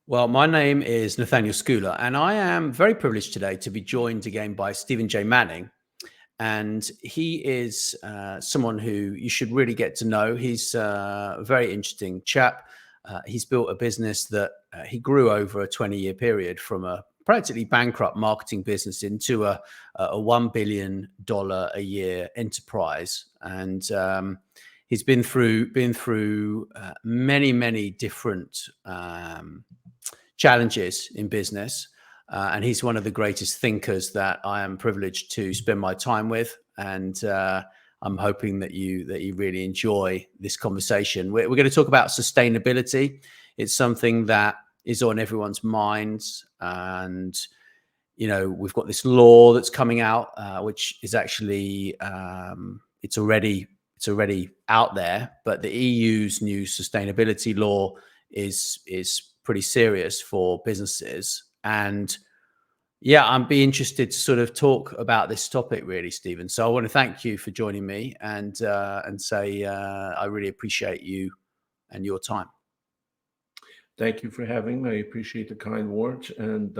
Well, my name is Nathaniel Schooler, and I am very privileged today to be joined again by Stephen J. Manning. And he is someone who you should really get to know. He's a very interesting chap. He's built a business that he grew over a 20-year period from a practically bankrupt marketing business into a $1 billion a year enterprise. And he's been through many different challenges in business. And he's one of the greatest thinkers that I am privileged to spend my time with. And I'm hoping that you really enjoy this conversation. We're going to talk about sustainability. It's something that is on everyone's minds. And, you know, we've got this law that's coming out, which is actually, it's already out there. But the EU's new sustainability law is pretty serious for businesses. And yeah, I'd be interested to sort of talk about this topic, really, Stephen. So I want to thank you for joining me and say I really appreciate you and your time. Thank you for having me. I appreciate the kind words. And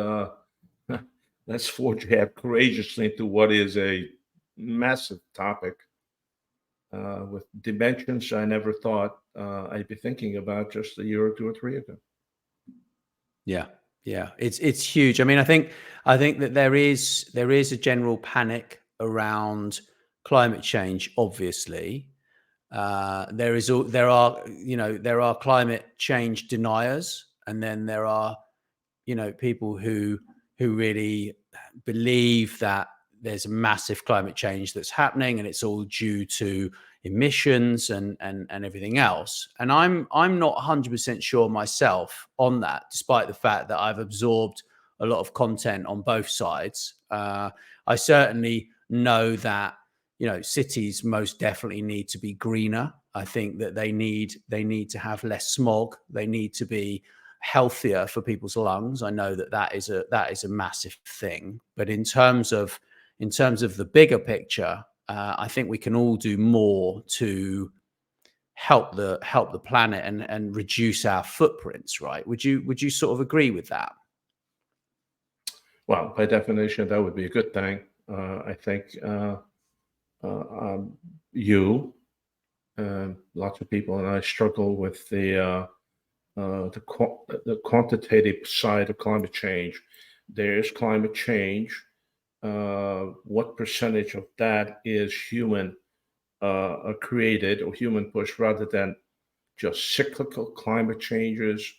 let's forge ahead courageously into what is a massive topic with dimensions I never thought I'd be thinking about just a year or two or three ago. Yeah, yeah, it's huge. I mean, I think that there is a general panic around climate change. Obviously, there are climate change deniers, and then there are people who really believe that there's a massive climate change that's happening and it's all due to emissions and everything else. And I'm not 100% sure myself on that, despite the fact that I've absorbed a lot of content on both sides. I certainly know that cities most definitely need to be greener. I think that they need to have less smog. They need to be healthier for people's lungs. I know that is a massive thing. But in terms of the bigger picture, I think we can all do more to help the planet and reduce our footprints. Right? Would you sort of agree with that? Well, by definition, that would be a good thing. I think uh, um, you, lots of people, and I struggle with the quantitative side of climate change. There is climate change. What percentage of that is human created or human pushed rather than just cyclical climate changes?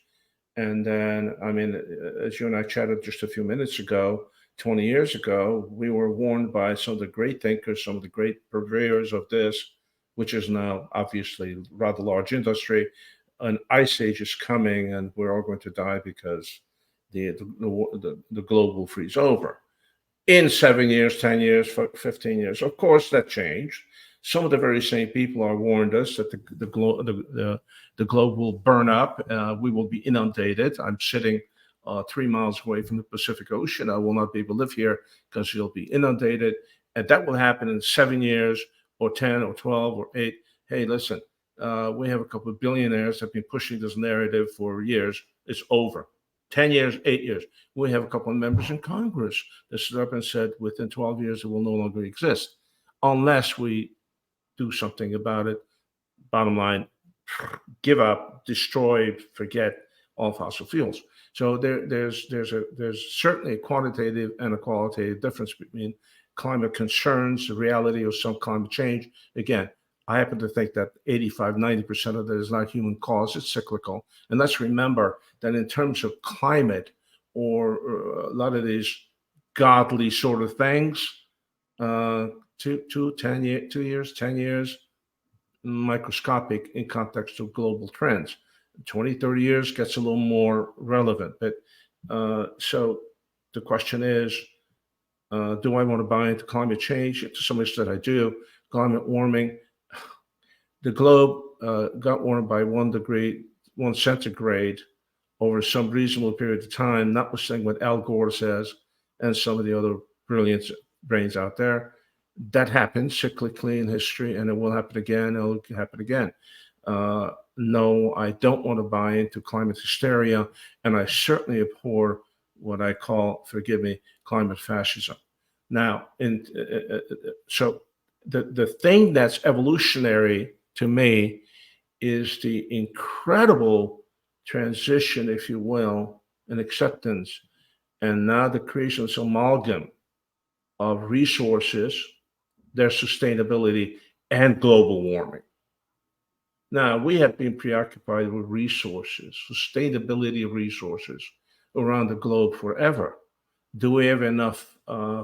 And then, I mean, as you and I chatted just a few minutes ago, 20 years ago, we were warned by some of the great thinkers, some of the great purveyors of this, which is now obviously rather large industry. An ice age is coming, and we're all going to die because the globe will freeze over in 7 years, 10 years, 15 years. Of course, that changed. Some of the very same people are warned us that the globe will burn up. We will be inundated. I'm sitting 3 miles away from the Pacific Ocean. I will not be able to live here because you'll be inundated. And that will happen in 7 years or 10 or 12 or 8. Hey, listen, we have a couple of billionaires that have been pushing this narrative for years. It's over. 10 years, 8 years. We have a couple of members in Congress that stood up and said within 12 years it will no longer exist unless we do something about it. Bottom line, give up, destroy, forget all fossil fuels. So there's certainly a quantitative and a qualitative difference between climate concerns, the reality of some climate change. Again, I happen to think that 85, 90% of that is not human caused, it's cyclical. And let's remember that in terms of climate or a lot of these godly sort of things, 2 years, 10 years, microscopic in context of global trends. 20, 30 years gets a little more relevant. But so the question is, do I want to buy into climate change? To some extent, I do. Climate warming. The globe got warmed by 1 degree, 1 centigrade over some reasonable period of time, notwithstanding what Al Gore says and some of the other brilliant brains out there. That happens cyclically in history, and it will happen again. It'll happen again. no, I don't want to buy into climate hysteria, and I certainly abhor what I call, forgive me, climate fascism. Now, so the thing that's evolutionary to me is the incredible transition, if you will, and acceptance, and now the creation of this amalgam of resources, their sustainability, and global warming. Now, we have been preoccupied with resources, sustainability of resources around the globe forever. Do we have enough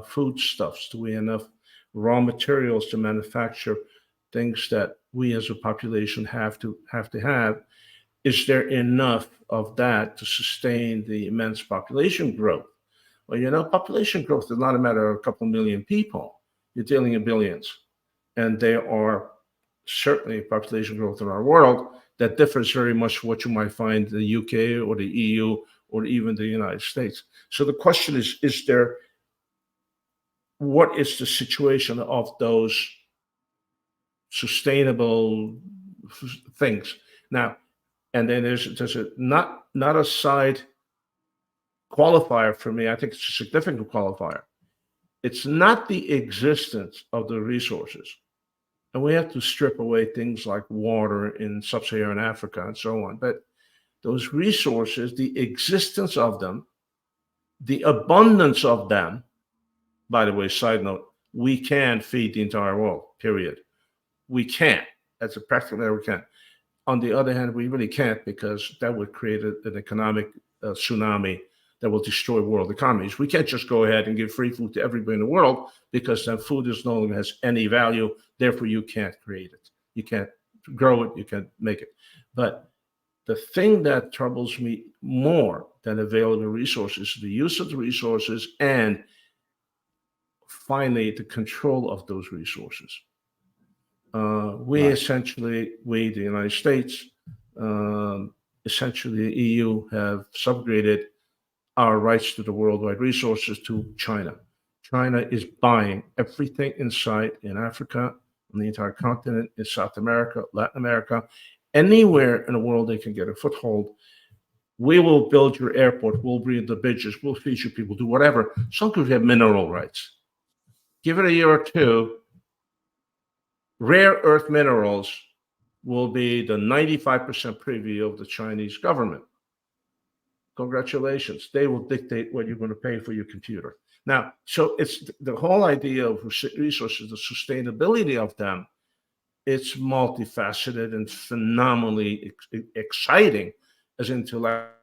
foodstuffs? Do we have enough raw materials to manufacture things that we as a population have? Is there enough of that to sustain the immense population growth? Well, population growth is not a matter of a couple million people. You're dealing in billions. And there are certainly population growth in our world that differs very much from what you might find in the UK or the EU or even the United States. So the question is what is the situation of those sustainable things? Now, and then there's not a side qualifier for me. I think it's a significant qualifier. It's not the existence of the resources. And we have to strip away things like water in sub-Saharan Africa and so on. But those resources, the existence of them, the abundance of them, by the way, side note, we can feed the entire world, period. We can. That's a practical matter, we can. On the other hand, we really can't, because that would create an economic tsunami that will destroy world economies. We can't just go ahead and give free food to everybody in the world, because then food is no longer has any value. Therefore, you can't create it. You can't grow it. You can't make it. But the thing that troubles me more than available resources is the use of the resources, and finally, the control of those resources. We Right. essentially, the United States, essentially the EU, have subjugated our rights to the worldwide resources to China. China is buying everything in sight in Africa, on the entire continent, in South America, Latin America, anywhere in the world they can get a foothold. We will build your airport, we'll build the bridges, we'll feed you people, do whatever. Some could have mineral rights. Give it a year or two, rare earth minerals will be the 95% preview of the Chinese government. Congratulations. They will dictate what you're going to pay for your computer. Now, so it's the whole idea of resources, the sustainability of them. It's multifaceted and phenomenally exciting as intellectual.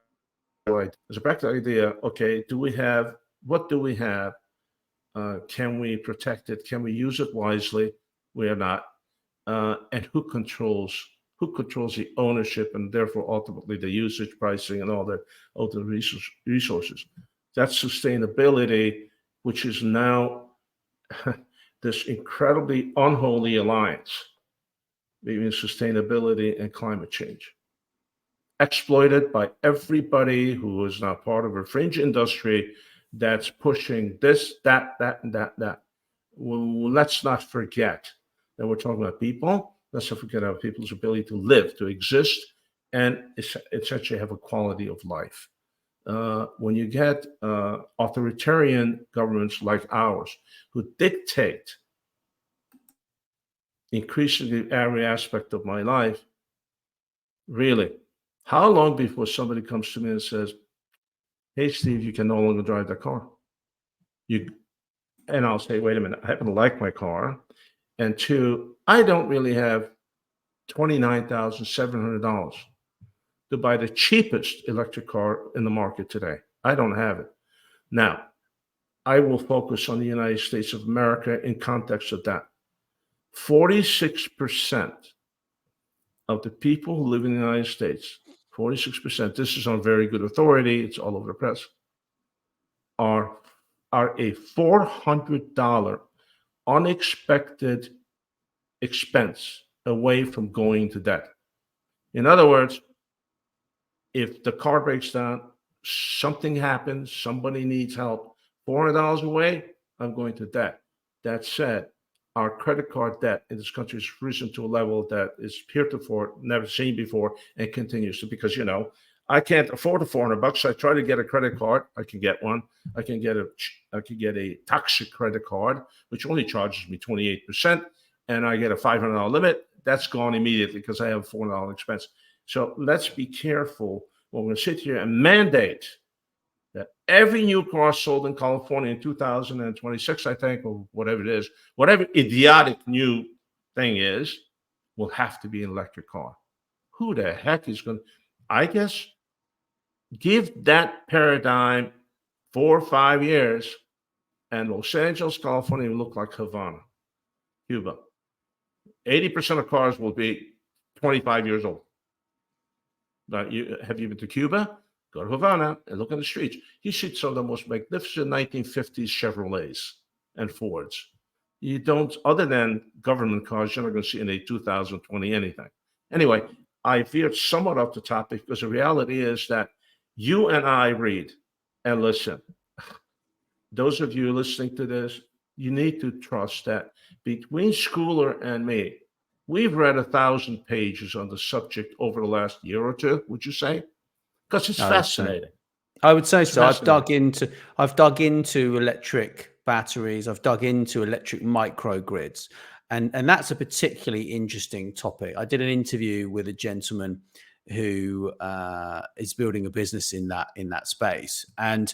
As a practical idea, okay, what do we have? Can we protect it? Can we use it wisely? We are not. And who controls the ownership and therefore ultimately the usage, pricing, and all the resources? That's sustainability, which is now this incredibly unholy alliance between sustainability and climate change, exploited by everybody who is now part of a fringe industry that's pushing this, that, and that. Well, let's not forget that we're talking about people. Let's not forget about people's ability to live, to exist, and essentially have a quality of life. When you get authoritarian governments like ours who dictate increasingly every aspect of my life, really, how long before somebody comes to me and says, "Hey, Steve, you can no longer drive that car"? And I'll say, "Wait a minute, I happen to like my car. And two, I don't really have $29,700 to buy the cheapest electric car in the market today. I don't have it." Now, I will focus on the United States of America in context of that. 46% of the people who live in the United States, 46%, this is on very good authority, it's all over the press, are a $400 unexpected expense away from going to debt. In other words, if the car breaks down, something happens, somebody needs help, $400 away, I'm going to debt. That said, our credit card debt in this country has risen to a level that is heretofore never seen before, and continues to, because, I can't afford $400. I try to get a credit card. I can get one. I can get a toxic credit card, which only charges me 28%, and I get a $500 limit. That's gone immediately because I have a $400 expense. So let's be careful when we sit here and mandate that every new car sold in California in 2026, I think, or whatever it is, whatever idiotic new thing is, will have to be an electric car. Who the heck is going to, I guess, give that paradigm 4 or 5 years, and Los Angeles, California will look like Havana, Cuba. 80% of cars will be 25 years old. Have you been to Cuba? Go to Havana and look on the streets. You see some of the most magnificent 1950s Chevrolets and Fords. You don't, other than government cars, you're not going to see in a 2020 anything. Anyway, I veered somewhat off the topic because the reality is that you and I read and listen. Those of you listening to this, you need to trust that between Schooler and me, we've read 1,000 pages on the subject over the last year or two, would you say? Because it's fascinating. I would say so. I've dug into electric batteries. I've dug into electric microgrids. And that's a particularly interesting topic. I did an interview with a gentleman who is building a business in that space. And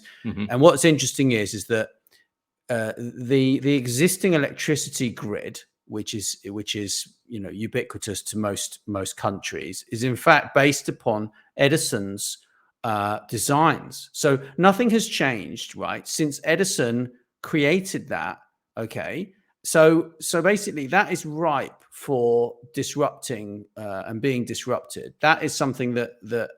what's interesting is that the existing electricity grid, which is ubiquitous to most countries, is in fact based upon Edison's designs. So nothing has changed, right, since Edison created that. Okay. So basically that is ripe for disrupting and being disrupted. That is something that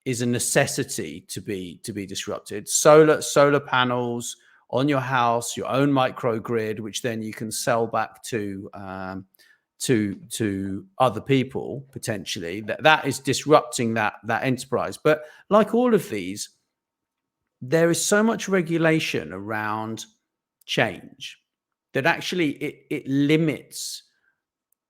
is a necessity to be disrupted. Solar panels on your house, your own microgrid, which then you can sell back to other people potentially. That is disrupting that enterprise. But like all of these, there is so much regulation around change that actually it limits.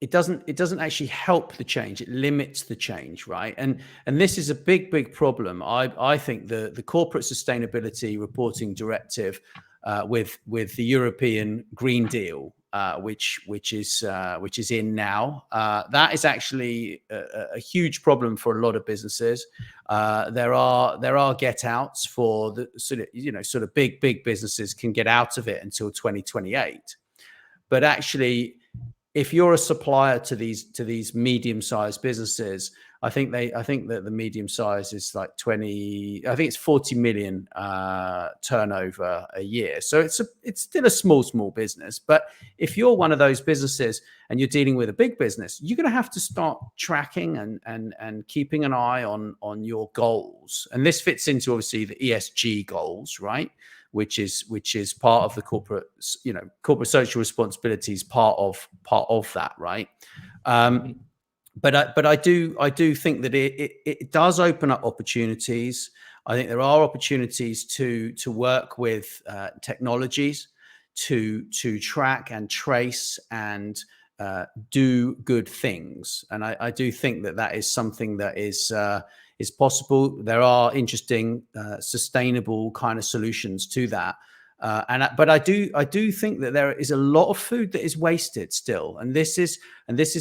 It doesn't actually help the change. It limits the change, right? And this is a big problem. I think the corporate sustainability reporting directive with the European Green Deal, which is in now, that is actually a huge problem for a lot of businesses. There are get outs for the sort of big businesses can get out of it until 2028, but actually, if you're a supplier to these medium-sized businesses, I think that the medium size is like 20. I think it's 40 million turnover a year. So it's still a small business. But if you're one of those businesses and you're dealing with a big business, you're going to have to start tracking and keeping an eye on your goals. And this fits into obviously the ESG goals, right? Which is part of the corporate social responsibilities, part of that, right? But I do think that it does open up opportunities. I think there are opportunities to work with technologies to track and trace and do good things. And I do think that is something that is possible. There are interesting, sustainable kind of solutions to that. But I do think that there is a lot of food that is wasted still, and this is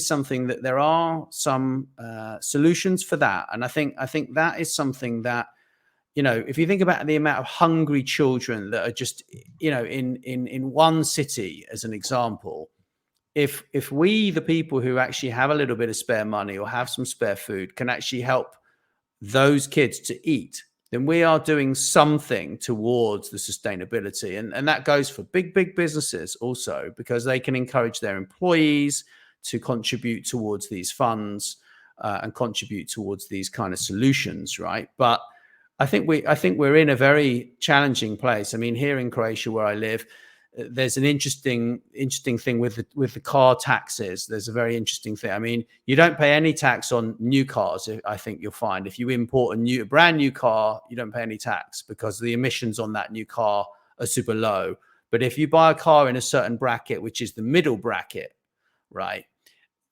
something that there are some solutions for that. And I think that is something that, if you think about the amount of hungry children that are just, in one city as an example, if we, the people who actually have a little bit of spare money or have some spare food, can actually help those kids to eat, then we are doing something towards the sustainability. And that goes for big businesses also, because they can encourage their employees to contribute towards these funds and contribute towards these kind of solutions, right? But I think we're in a very challenging place. I mean, here in Croatia, where I live, there's an interesting thing with the car taxes. There's a very interesting thing. I mean, you don't pay any tax on new cars. I think you'll find if you import a brand new car, you don't pay any tax because the emissions on that new car are super low. But if you buy a car in a certain bracket, which is the middle bracket, right,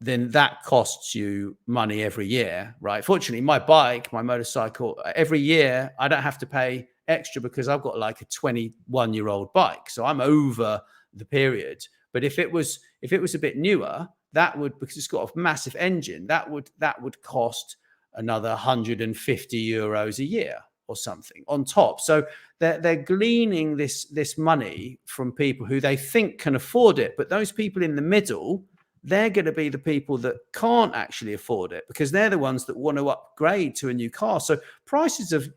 then that costs you money every year, right? Fortunately, my bike, my motorcycle, every year I don't have to pay extra because I've got like a 21-year-old bike, so I'm over the period. But if it was a bit newer, that would, because it's got a massive engine, that would cost another 150 euros a year or something on top. So they're gleaning this money from people who they think can afford it, but those people in the middle, they're going to be the people that can't actually afford it because they're the ones that want to upgrade to a new car. So prices of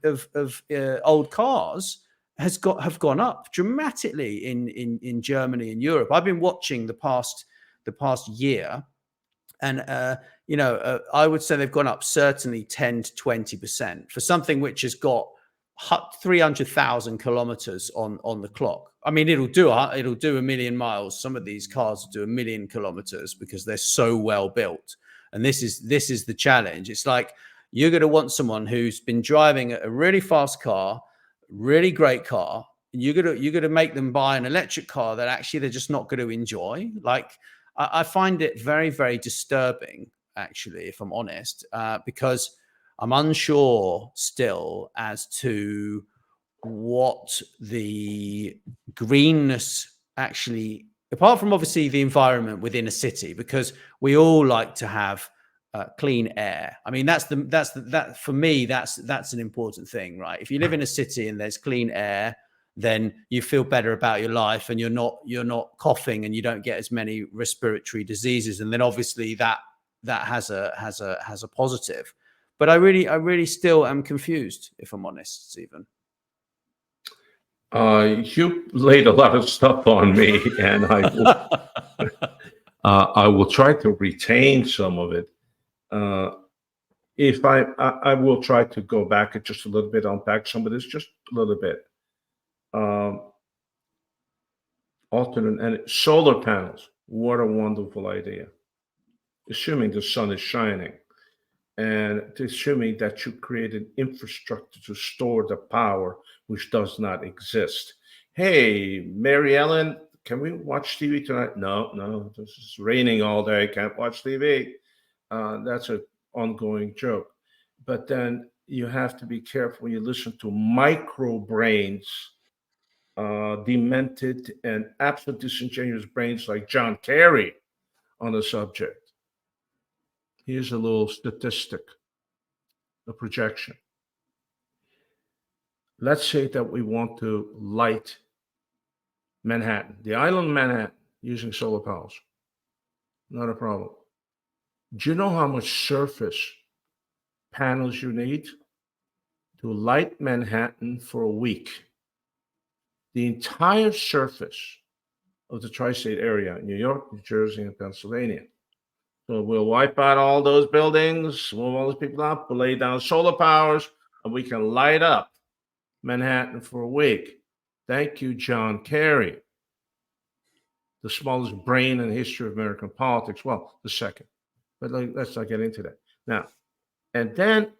old cars have gone up dramatically in Germany and Europe. I've been watching the past year, and I would say they've gone up certainly 10 to 20% for something which has got 300,000 kilometers on the clock. I mean, it'll do a million miles. Some of these cars will do 1 million kilometers because they're so well built. And this is the challenge. It's like you're going to want someone who's been driving a really fast car, really great car, and you're going to make them buy an electric car that actually they're just not going to enjoy. Like, I find it very, very disturbing, actually, if I'm honest, because I'm unsure still as to what the greenness actually, apart from obviously the environment within a city, because we all like to have clean air. I mean, that for me, that's an important thing, right? If you live in a city and there's clean air, then you feel better about your life, and you're not coughing, and you don't get as many respiratory diseases, and then obviously that has a positive. But I really still am confused, if I'm honest, Stephen. You laid a lot of stuff on me, and I will try to retain some of it. If I will try to go back just a little bit, unpack some of this just a little bit. Alternate and solar panels. What a wonderful idea. Assuming the sun is shining, and assuming that you create an infrastructure to store the power which does not exist. Hey, Mary Ellen, can we watch TV tonight? No, this is raining all day. Can't watch TV. That's an ongoing joke. But then you have to be careful when you listen to micro brains, demented and absolutely disingenuous brains like John Kerry on the subject. Here's a little statistic, a projection. Let's say that we want to light Manhattan, the island of Manhattan, using solar panels. Not a problem. Do you know how much surface panels you need to light Manhattan for a week? The entire surface of the tri-state area, New York, New Jersey, and Pennsylvania. So we'll wipe out all those buildings, move all those people up, we'll lay down solar powers, and we can light up Manhattan for a week. Thank you, John Kerry. The smallest brain in the history of American politics. Well, the second. But let's not get into that. Now, and then,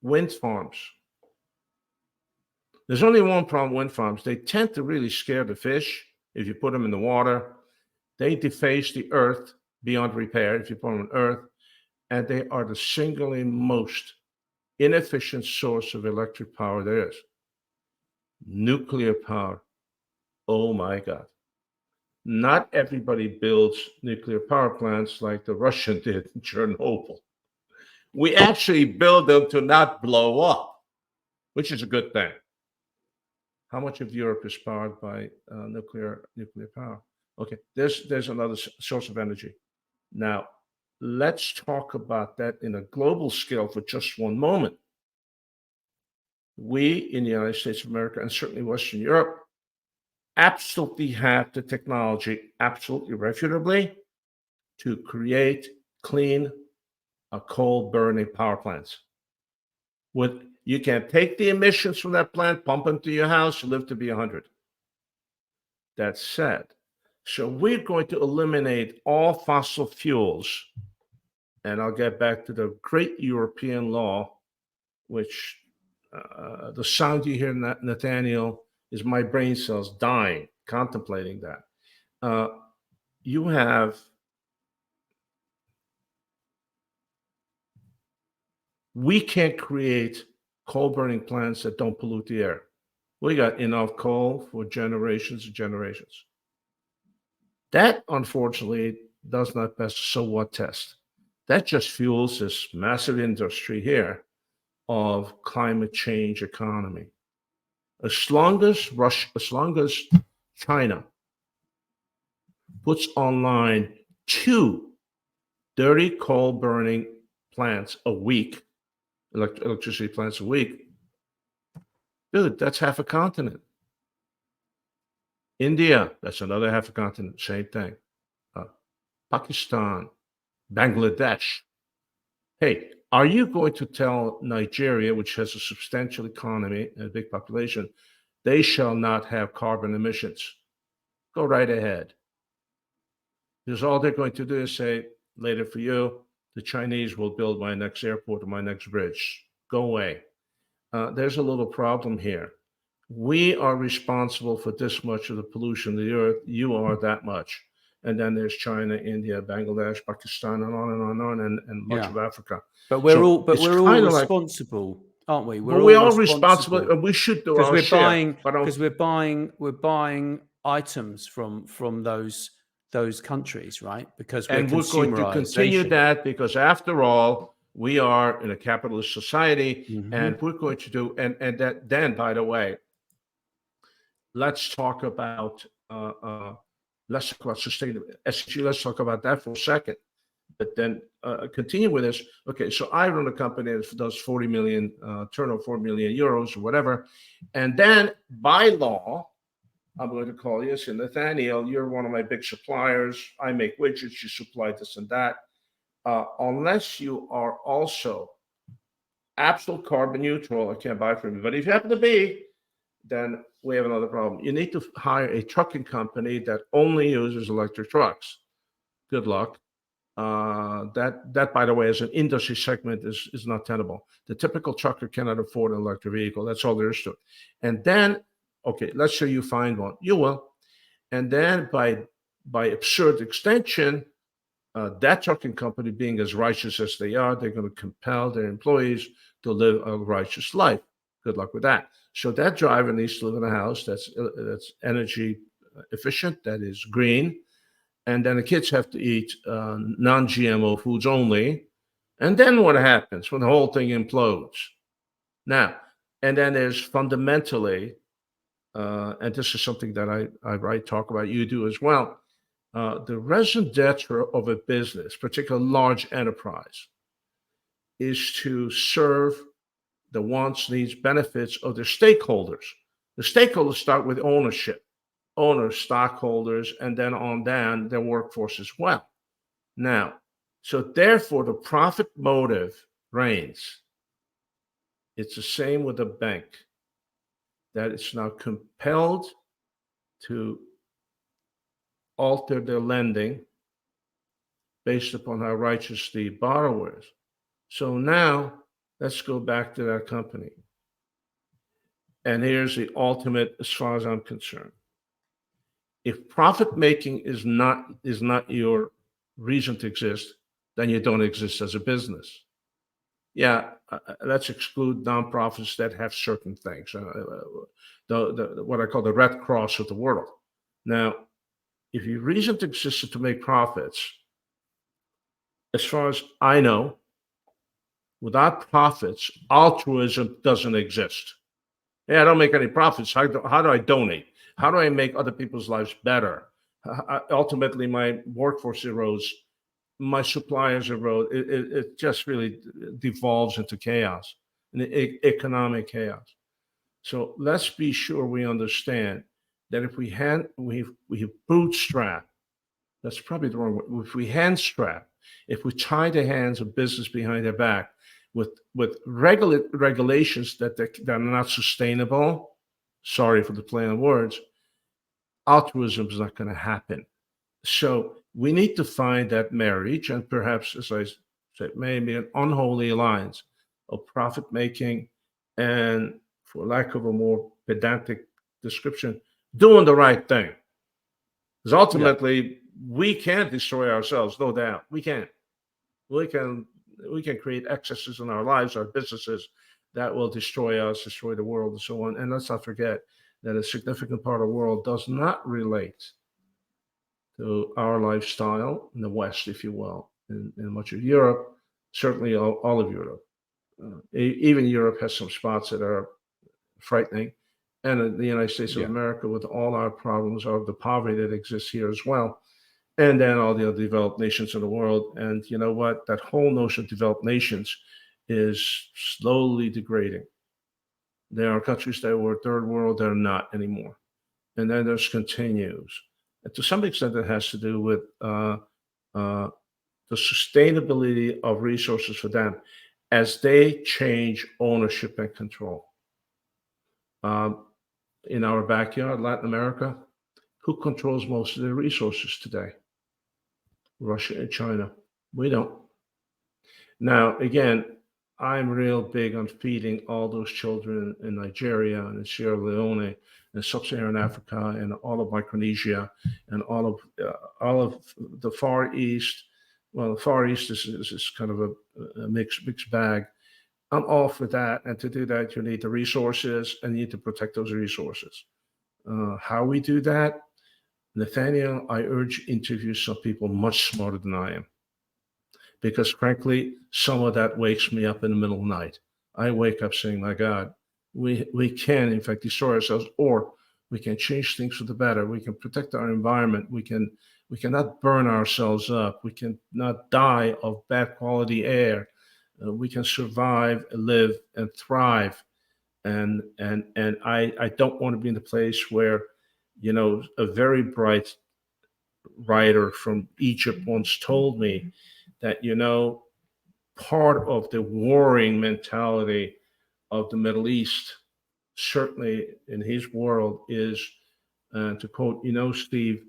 wind farms. There's only one problem with wind farms. They tend to really scare the fish if you put them in the water. They deface the earth beyond repair if you put them on earth. And they are the singularly most inefficient source of electric power there is. Nuclear power. Oh my God. Not everybody builds nuclear power plants like the Russian did in Chernobyl. We actually build them to not blow up, which is a good thing. How much of Europe is powered by nuclear power? Okay, there's another source of energy. Now, let's talk about that in a global scale for just one moment. We in the United States of America, and certainly Western Europe, absolutely have the technology, absolutely refutably, to create clean coal burning power plants. You can take the emissions from that plant, pump them to your house, you live to be 100. That's sad. So we're going to eliminate all fossil fuels, and I'll get back to the great European law, which the sound you hear, Nathaniel, is my brain cells dying contemplating that. You have we can't create coal burning plants that don't pollute the air. We got enough coal for generations and generations. That, unfortunately, does not pass the so what test. That just fuels this massive industry here of climate change economy. As long as China puts online 2 dirty coal burning plants a week, electricity plants a week, dude, that's half a continent. India, that's another half a continent, same thing. Pakistan, Bangladesh. Hey, are you going to tell Nigeria, which has a substantial economy and a big population, they shall not have carbon emissions? Go right ahead. Because all they're going to do is say, later for you, the Chinese will build my next airport or my next bridge. Go away. There's a little problem here. We are responsible for this much of the pollution of the earth. You are that much. And then there's China, India, Bangladesh, Pakistan, and on and on and on, and much of Africa. But we're all responsible, aren't we? We're all responsible, and we should do our share. Because we're buying items from those countries, right? Because we're going to continue that, because after all, we are in a capitalist society, and we're going to do and that. Then, by the way, let's talk about sustainability. Let's talk about that for a second. But then continue with this. Okay, so I run a company that does 40 million turnover, 4 million euros or whatever, and then by law, I'm going to call you, say, Nathaniel, you're one of my big suppliers. I make widgets, you supply this and that. Unless you are also absolute carbon neutral, I can't buy from you. But if you happen to be, then we have another problem. You need to hire a trucking company that only uses electric trucks. Good luck. That, by the way, as an industry segment is not tenable. The typical trucker cannot afford an electric vehicle. That's all there is to it. And then, okay, let's say you find one. You will. And then by absurd extension, that trucking company, being as righteous as they are, they're going to compel their employees to live a righteous life. Good luck with that. So that driver needs to live in a house that's energy efficient, that is green. And then the kids have to eat non-GMO foods only. And then what happens when the whole thing implodes? Now, and then there's fundamentally, and this is something that I talk about, you do as well, the raison d'etre of a business, particularly large enterprise, is to serve the wants, needs, benefits of their stakeholders. The stakeholders start with ownership. Owners, stockholders, and then on down their workforce as well. Now, so therefore the profit motive reigns. It's the same with a bank, that it's now compelled to alter their lending based upon how righteous the borrower is. So now let's go back to that company. And here's the ultimate, as far as I'm concerned. If profit making is not your reason to exist, then you don't exist as a business. Yeah, let's exclude nonprofits that have certain things, what I call the Red Cross of the world. Now, if your reason to exist is to make profits, as far as I know, without profits, altruism doesn't exist. Yeah, I don't make any profits. How do I donate? How do I make other people's lives better? Ultimately, my workforce erodes, my suppliers erode. It just really devolves into chaos, economic chaos. So let's be sure we understand that if we bootstrap, that's probably the wrong word. If we handstrap, if we tie the hands of business behind their back with regulations that are not sustainable, sorry for the play on words, altruism is not going to happen. So we need to find that marriage, and perhaps, as I said, maybe an unholy alliance of profit making and, for lack of a more pedantic description, doing the right thing. Because ultimately, we can destroy ourselves, no doubt. We can. We can create excesses in our lives, our businesses, that will destroy us, destroy the world, and so on. And let's not forget that a significant part of the world does not relate to our lifestyle in the West, if you will, in much of Europe, certainly all of Europe. Even Europe has some spots that are frightening. And in the United States of America, with all our problems of the poverty that exists here as well, and then all the other developed nations in the world. And you know what? That whole notion of developed nations is slowly degrading. There are countries that were third world that are not anymore. And then there's continues. And to some extent, it has to do with the sustainability of resources for them as they change ownership and control. In our backyard, Latin America, who controls most of their resources today? Russia and China. We don't. Now, again, I'm real big on feeding all those children in Nigeria and in Sierra Leone and Sub-Saharan Africa and all of Micronesia and all of the Far East. Well, the Far East is kind of a mixed bag. I'm all for that, and to do that, you need the resources and you need to protect those resources. How we do that? Nathaniel, I urge you to interview some people much smarter than I am. Because frankly, some of that wakes me up in the middle of the night. I wake up saying, my God, we can in fact destroy ourselves, or we can change things for the better. We can protect our environment. We cannot burn ourselves up. We can not die of bad quality air. We can survive, live, and thrive. And I don't want to be in the place where, a very bright writer from Egypt once told me that, part of the warring mentality of the Middle East, certainly in his world, is, to quote, Steve,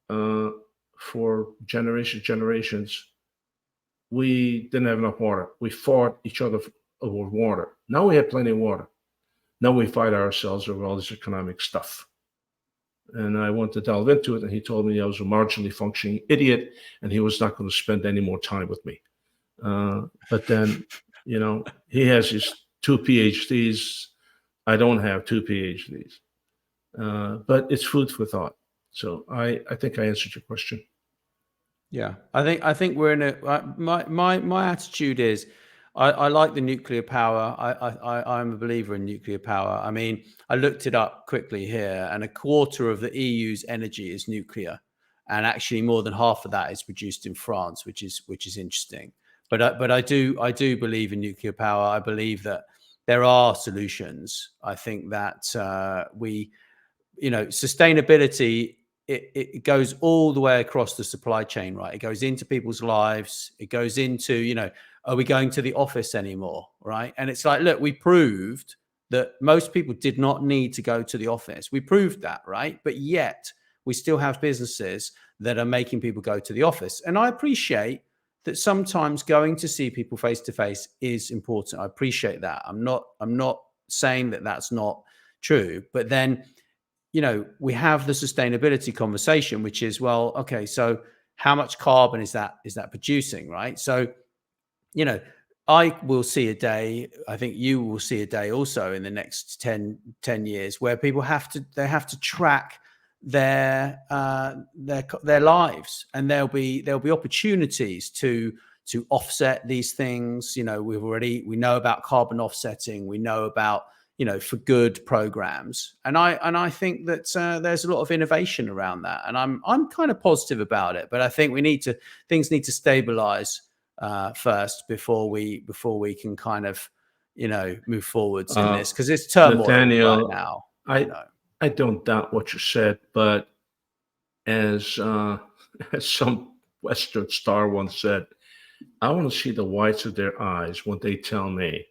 for generations, we didn't have enough water. We fought each other over water. Now we have plenty of water. Now we fight ourselves over all this economic stuff. And I wanted to delve into it, and he told me I was a marginally functioning idiot, and he was not going to spend any more time with me. But then, he has his 2 PhDs. I don't have 2 PhDs. But it's food for thought. So I think I answered your question. Yeah, I think we're in a. My attitude is, I like the nuclear power. I'm a believer in nuclear power. I mean, I looked it up quickly here, and a quarter of the EU's energy is nuclear, and actually more than half of that is produced in France, which is interesting. But I do believe in nuclear power. I believe that there are solutions. I think that sustainability. It goes all the way across the supply chain, right? It goes into people's lives. It goes into, are we going to the office anymore, right? And it's like, look, we proved that most people did not need to go to the office. We proved that, right? But yet we still have businesses that are making people go to the office. And I appreciate that sometimes going to see people face to face is important. I appreciate that. I'm not saying that that's not true, but then we have the sustainability conversation, which is, well, okay, so how much carbon is that producing, right? So, I will see a day, I think you will see a day also in the next 10 years where people have to track their lives, and there'll be opportunities to offset these things. We know about carbon offsetting. We know about for good programs, and I think that there's a lot of innovation around that, and I'm kind of positive about it. But I think things need to stabilize first before we can kind of move forwards in this, because it's turmoil Nathaniel, right now. I don't doubt what you said, but as some Western star once said, I want to see the whites of their eyes when they tell me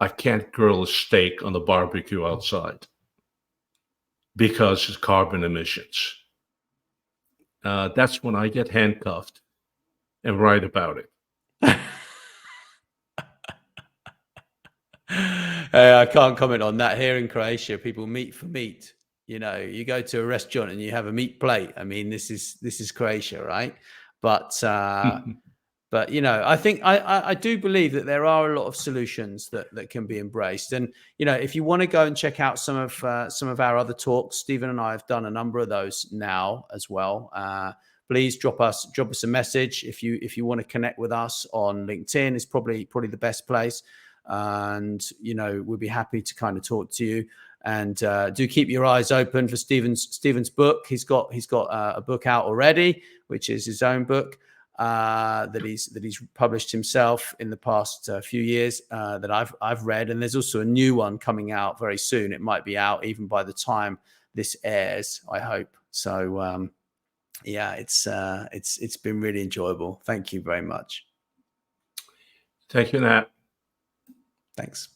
I can't grill a steak on the barbecue outside because it's carbon emissions. That's when I get handcuffed and write about it. Hey, I can't comment on that. Here in Croatia, people meat for meat. You know, you go to a restaurant and you have a meat plate. I mean, this is Croatia, right? But you know, I think I do believe that there are a lot of solutions that can be embraced. And you know, if you want to go and check out some of our other talks, Stephen and I have done a number of those now as well. Please drop us a message if you want to connect with us on LinkedIn. Is probably the best place. And you know, we'll be happy to kind of talk to you. And do keep your eyes open for Stephen's book. He's got a book out already, which is his own book. That he's published himself in the past few years that I've read, and there's also a new one coming out very soon. It might be out even by the time this airs, I hope. So yeah, it's been really enjoyable. Thank you very much. Thank you, Nat. Thanks.